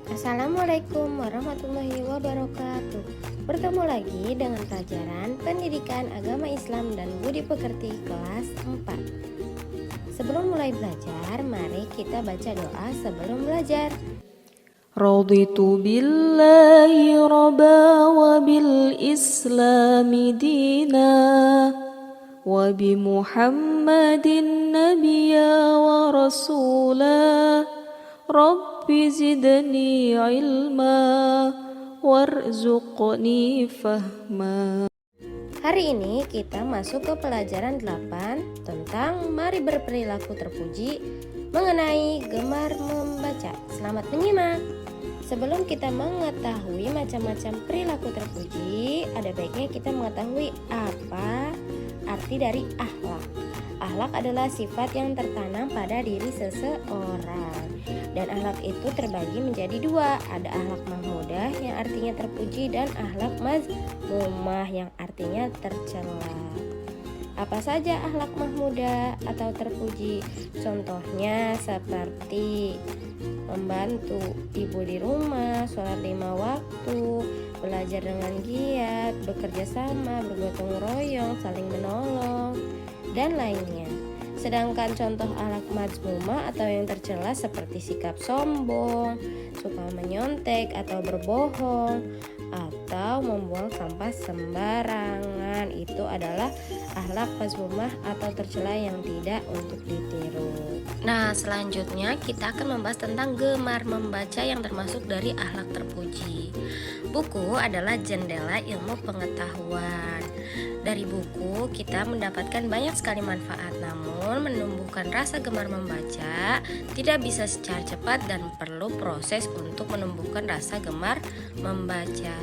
Assalamualaikum warahmatullahi wabarakatuh. Bertemu lagi dengan pelajaran Pendidikan Agama Islam dan Budi Pekerti kelas 4. Sebelum mulai belajar, mari kita baca doa sebelum belajar. Raditu billahi rabba wa bil islami dina wa bi Muhammadin nabiyya wa rasula Rabbi zidni ilma warzuqni fahma. Hari ini kita masuk ke pelajaran 8 tentang mari berperilaku terpuji mengenai gemar membaca. Selamat menyimak. Sebelum kita mengetahui macam-macam perilaku terpuji, ada baiknya kita mengetahui apa arti dari akhlak. Akhlak adalah sifat yang tertanam pada diri seseorang. Dan akhlak itu terbagi menjadi dua. Ada akhlak mahmudah yang artinya terpuji dan akhlak mazmumah yang artinya tercela. Apa saja akhlak mahmudah atau terpuji? Contohnya seperti membantu ibu di rumah, sholat 5 waktu, belajar dengan giat, bekerja sama, bergotong royong, saling menolong, dan lainnya. Sedangkan contoh akhlak mazmumah atau yang tercela seperti sikap sombong, suka menyontek atau berbohong, atau membuang sampah sembarangan, itu adalah akhlak mazmumah atau tercela yang tidak untuk ditiru. Nah, selanjutnya kita akan membahas tentang gemar membaca yang termasuk dari akhlak terpuji. Buku adalah jendela ilmu pengetahuan. Dari buku kita mendapatkan banyak sekali manfaat, namun menumbuhkan rasa gemar membaca tidak bisa secara cepat dan perlu proses untuk menumbuhkan rasa gemar membaca.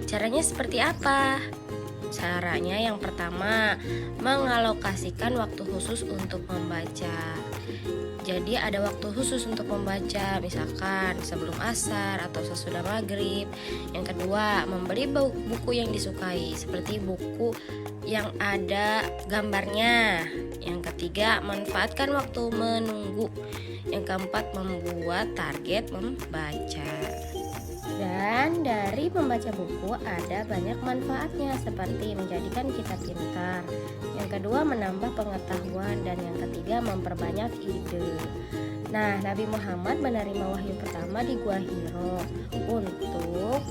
Caranya seperti apa? Caranya yang pertama, mengalokasikan waktu khusus untuk membaca. Jadi ada waktu khusus untuk membaca, misalkan sebelum asar atau sesudah maghrib. Yang kedua, membeli buku yang disukai, seperti buku yang ada gambarnya. Yang ketiga, manfaatkan waktu menunggu. Yang keempat, membuat target membaca. Dan dari membaca buku ada banyak manfaatnya, seperti menjadikan kita pintar. Yang kedua, menambah pengetahuan. Dan yang ketiga, memperbanyak ide. Nah, Nabi Muhammad menerima wahyu pertama di Gua Hiro untuk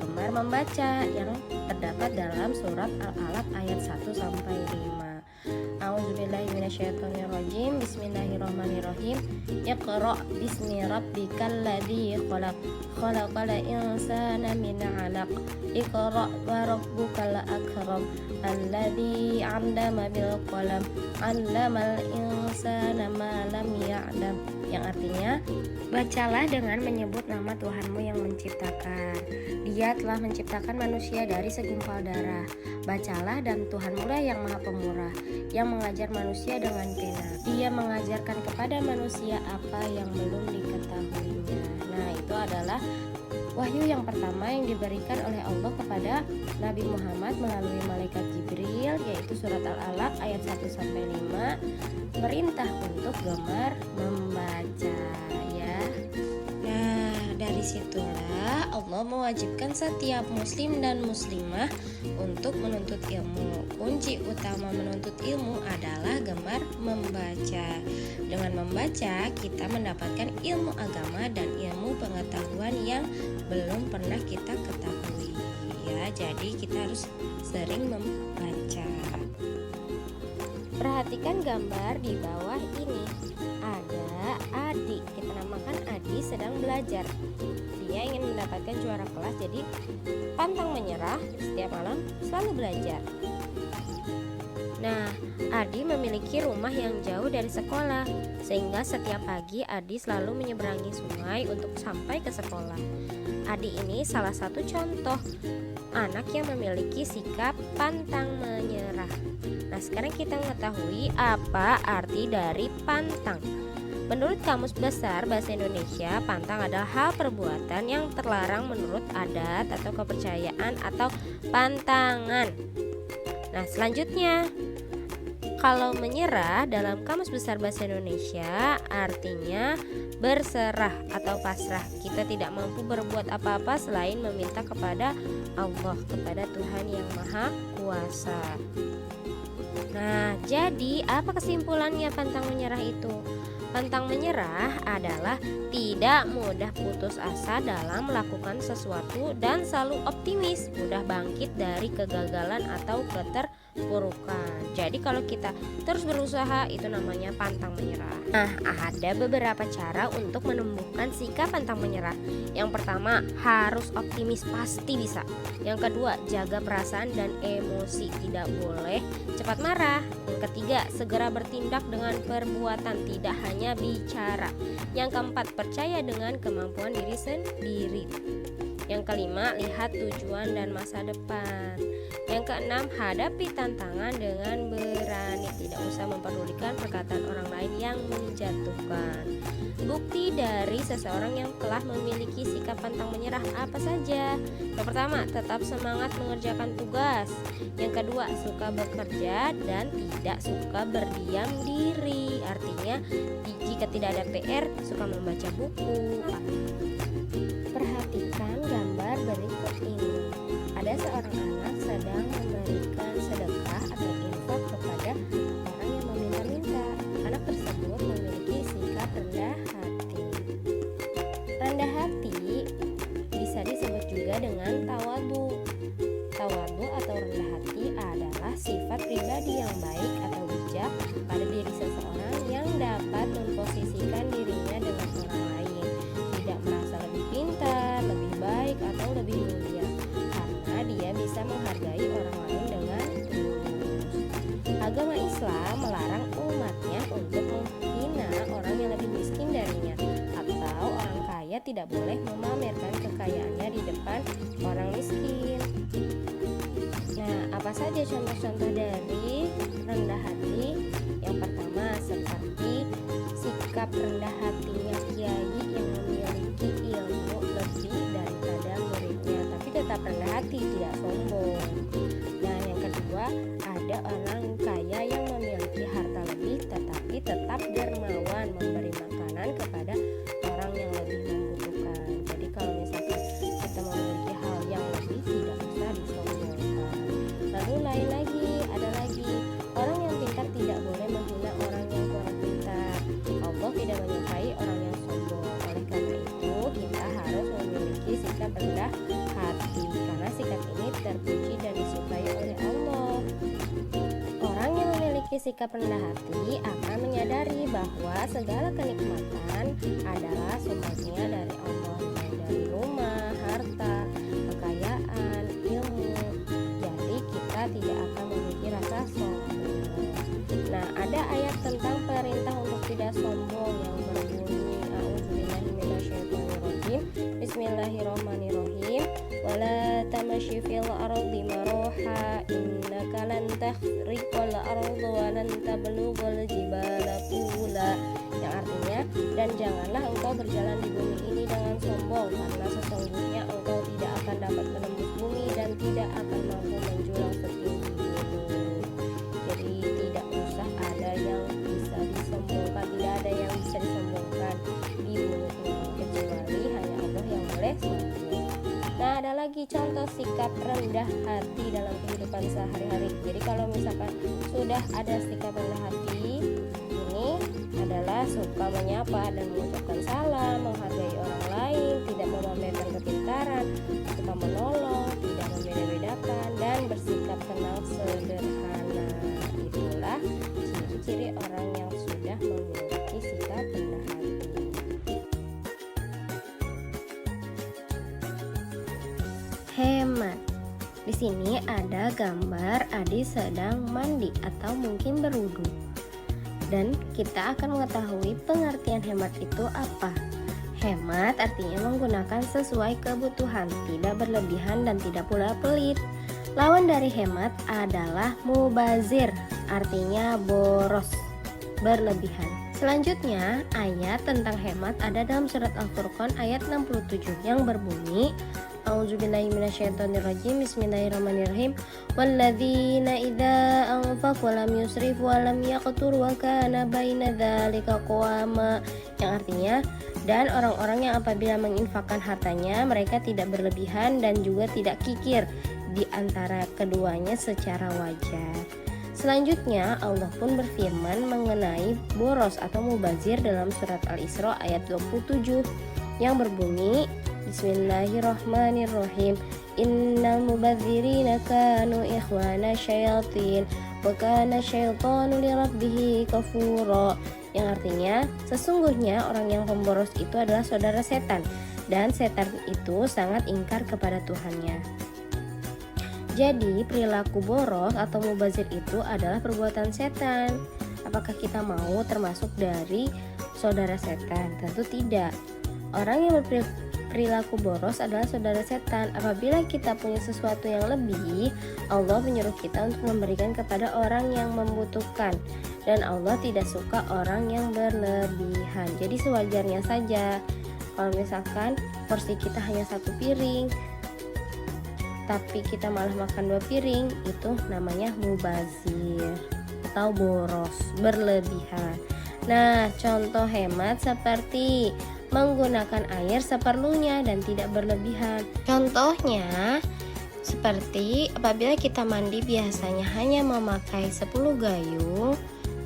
gemar membaca yang terdapat dalam surat Al-Alaq ayat 1-5. A'udzubillahi minasyaitonirrajim. Bismillahirrahmanirrahim. Iqra bismi rabbikal ladzi khalaq. Khalaqal insana min 'alaq. Iqra wa rabbukal akram. Alladzi 'allama bil qalam. 'Allamal insana ma lam ya'lam. Yang artinya, bacalah dengan menyebut nama Tuhanmu yang menciptakan. Dia telah menciptakan manusia dari segumpal darah. Bacalah, dan Tuhanmu lah yang maha pemurah, yang mengajar manusia dengan pena. Dia mengajarkan kepada manusia apa yang belum diketahuinya. Nah, itu adalah wahyu yang pertama yang diberikan oleh Allah kepada Nabi Muhammad melalui malaikat Jibril, yaitu surat Al-Alaq ayat 1-5, perintah untuk gemar membaca, ya. Nah, dari situlah Allah mewajibkan setiap muslim dan muslimah untuk menuntut ilmu. Kunci utama menuntut ilmu adalah gemar membaca. Dengan membaca, kita mendapatkan ilmu agama dan ilmu pengetahuan yang belum pernah kita ketahui, ya. Jadi kita harus sering membaca. Perhatikan gambar di bawah ini. Ada Adi, kita namakan Adi sedang belajar. Dia ingin mendapatkan juara kelas, jadi pantang menyerah, setiap malam selalu belajar. Nah, Adi memiliki rumah yang jauh dari sekolah, sehingga setiap pagi Adi selalu menyeberangi sungai untuk sampai ke sekolah. Adi ini salah satu contoh anak yang memiliki sikap pantang menyerah. Nah, sekarang kita mengetahui apa arti dari pantang. Menurut Kamus Besar Bahasa Indonesia, pantang adalah hal perbuatan yang terlarang menurut adat atau kepercayaan atau pantangan. Nah, selanjutnya, kalau menyerah dalam Kamus Besar Bahasa Indonesia artinya berserah atau pasrah. Kita tidak mampu berbuat apa-apa selain meminta kepada Allah, kepada Tuhan yang Maha Kuasa. Nah, jadi apa kesimpulannya pantang menyerah itu? Pantang menyerah adalah tidak mudah putus asa dalam melakukan sesuatu dan selalu optimis, mudah bangkit dari kegagalan atau keterpurukan. Jadi kalau kita terus berusaha itu namanya pantang menyerah. Nah, ada beberapa cara untuk menumbuhkan sikap pantang menyerah. Yang pertama, harus optimis, pasti bisa. Yang kedua, jaga perasaan dan emosi, tidak boleh cepat marah. Yang ketiga, segera bertindak dengan perbuatan, tidak hanya bicara. Yang keempat, percaya dengan kemampuan diri sendiri. Yang kelima, lihat tujuan dan masa depan. Yang keenam, hadapi tantangan dengan berani, tidak usah mempedulikan perkataan orang lain yang menjatuhkan. Bukti dari seseorang yang telah memiliki sikap pantang menyerah apa saja? Yang pertama, tetap semangat mengerjakan tugas. Yang kedua, suka bekerja dan tidak suka berdiam diri. Artinya, jika tidak ada PR, suka membaca buku. Perhatikan gambar berikut ini. Ada seorang anak sedang memberikan sedekah atau infak kepada orang yang meminta-minta. Anak tersebut memiliki sikap rendah hati. Rendah hati bisa disebut juga dengan tawadu. Tawadu atau rendah hati adalah sifat pribadi yang baik atau bijak pada diri seseorang yang dapat memposisikan dirinya dengan orang lain, tidak merasa lebih pintar, lebih baik atau lebih mulia, karena dia bisa menghargai orang lain dengan tulus. Agama Islam melarang umatnya untuk menghina orang yang lebih miskin darinya, atau orang kaya tidak boleh memamerkan kekayaannya di depan orang miskin. Nah, apa saja contoh-contoh dari rendah hati? Yang pertama, seperti sikap rendah hatinya kiai yang memiliki ilmu lebih daripada muridnya, tapi tetap rendah hati, tidak sombong. Nah, yang kedua, ada orang kaya yang memiliki harta lebih tetapi tetap dermawan, memberi makanan kepada orang yang lebih membutuhkan. Jadi kalau misalkan kita memiliki hal yang lebih, tidak usah disombongkan. Lalu lain lagi, ada lagi, orang yang pintar tidak boleh menghina orang yang kurang pintar. Allah tidak menyukai orang yang sombong. Oleh karena itu, kita harus memiliki sikap rendah hati, karena sikap ini terpuji dan disukai oleh Allah. Orang yang memiliki sikap rendah hati akan menyadari bahwa segala kenikmatan adalah sumbernya dari Allah, mulai dari rumah, harta, kekayaan, ilmu. Jadi kita tidak akan memiliki rasa sombong. Nah, ada ayat tentang perintah untuk tidak sombong yang berbunyi A'udzubillahiminasyaitonirrajim. Bismillahirrahmanirrahim. Wala tamasyi fil ardi maroha innaka lan takhriqal arda wa lan tablughal jibala tula. Yang artinya, dan janganlah engkau berjalan di bumi ini dengan sombong, karena sesungguhnya engkau tidak akan dapat menembus bumi dan tidak akan mampu menjulang setinggi gunung. Jadi tidak usah ada yang bisa disombongkan, tidak ada yang bisa disombongkan di bumi ini kecuali hanya Allah yang boleh sombong. Nah, ada lagi contoh sikap rendah hati dalam kehidupan sehari-hari. Jadi kalau misalkan sudah ada sikap rendah hati, ini adalah suka menyapa dan mengucapkan salam, menghargai orang lain, tidak memamerkan kepintaran, suka menolong, tidak membeda-bedakan, dan bersikap tenang sederhana. Itulah ciri-ciri orang yang sudah memiliki sikap rendah hati. Hemat. Di sini ada gambar Adi sedang mandi atau mungkin berwudu. Dan kita akan mengetahui pengertian hemat itu apa. Hemat artinya menggunakan sesuai kebutuhan, tidak berlebihan dan tidak pula pelit. Lawan dari hemat adalah mubazir, artinya boros, berlebihan. Selanjutnya, ayat tentang hemat ada dalam surat Al-Furqan ayat 67 yang berbunyi, A'udzubillahiminasyaitonirrajim. Bismillahirrahmanirrahim. Walladzina idza anfaqu lam yusrifu wa lam yaqtur wa kana baina dzalika qawama. Yang artinya, Dan orang-orang yang apabila menginfakkan hartanya, mereka tidak berlebihan dan juga tidak kikir di antara keduanya secara wajar. Selanjutnya Allah pun berfirman mengenai boros atau mubazir dalam surat Al-Isra ayat 27 yang berbunyi, Bismillahirrahmanirrahim, Innal mubadzirina kanu ikhwana syayatin wa kana syaitanu lirabbih kafura, yang artinya sesungguhnya orang yang pemboros itu adalah saudara setan dan setan itu sangat ingkar kepada Tuhannya. Jadi perilaku boros atau mubazir itu adalah perbuatan setan. Apakah kita mau termasuk dari saudara setan? Tentu tidak. Orang yang berperilaku boros adalah saudara setan. Apabila kita punya sesuatu yang lebih, Allah menyuruh kita untuk memberikan kepada orang yang membutuhkan. Dan Allah tidak suka orang yang berlebihan. Jadi sewajarnya saja. Kalau misalkan porsi kita hanya 1 piring, tapi kita malah makan 2 piring, itu namanya mubazir atau boros, berlebihan. Nah, contoh hemat seperti menggunakan air seperlunya dan tidak berlebihan. Contohnya seperti apabila kita mandi biasanya hanya memakai 10 gayung,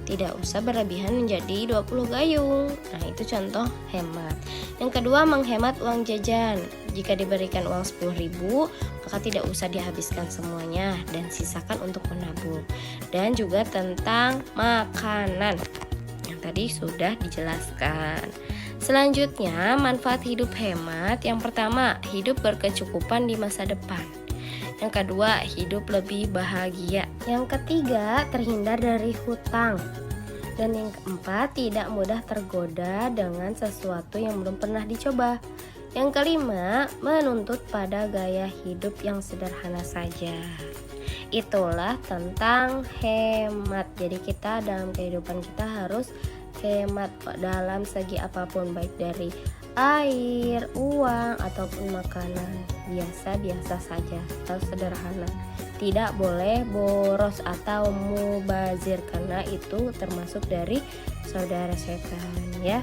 tidak usah berlebihan menjadi 20 gayung. Nah, itu contoh hemat. Yang kedua, menghemat uang jajan. Jika diberikan uang 10.000, maka tidak usah dihabiskan semuanya dan sisakan untuk menabung. Dan juga tentang makanan yang tadi sudah dijelaskan. Selanjutnya, manfaat hidup hemat. Yang pertama, hidup berkecukupan di masa depan. Yang kedua, hidup lebih bahagia. Yang ketiga, terhindar dari hutang. Dan yang keempat, tidak mudah tergoda dengan sesuatu yang belum pernah dicoba. Yang kelima, menuntut pada gaya hidup yang sederhana saja. Itulah tentang hemat. Jadi kita dalam kehidupan kita harus hemat dalam segi apapun, baik dari air, uang, ataupun makanan. Biasa-biasa saja atau sederhana. Tidak boleh boros atau mubazir karena itu termasuk dari saudara setan, ya.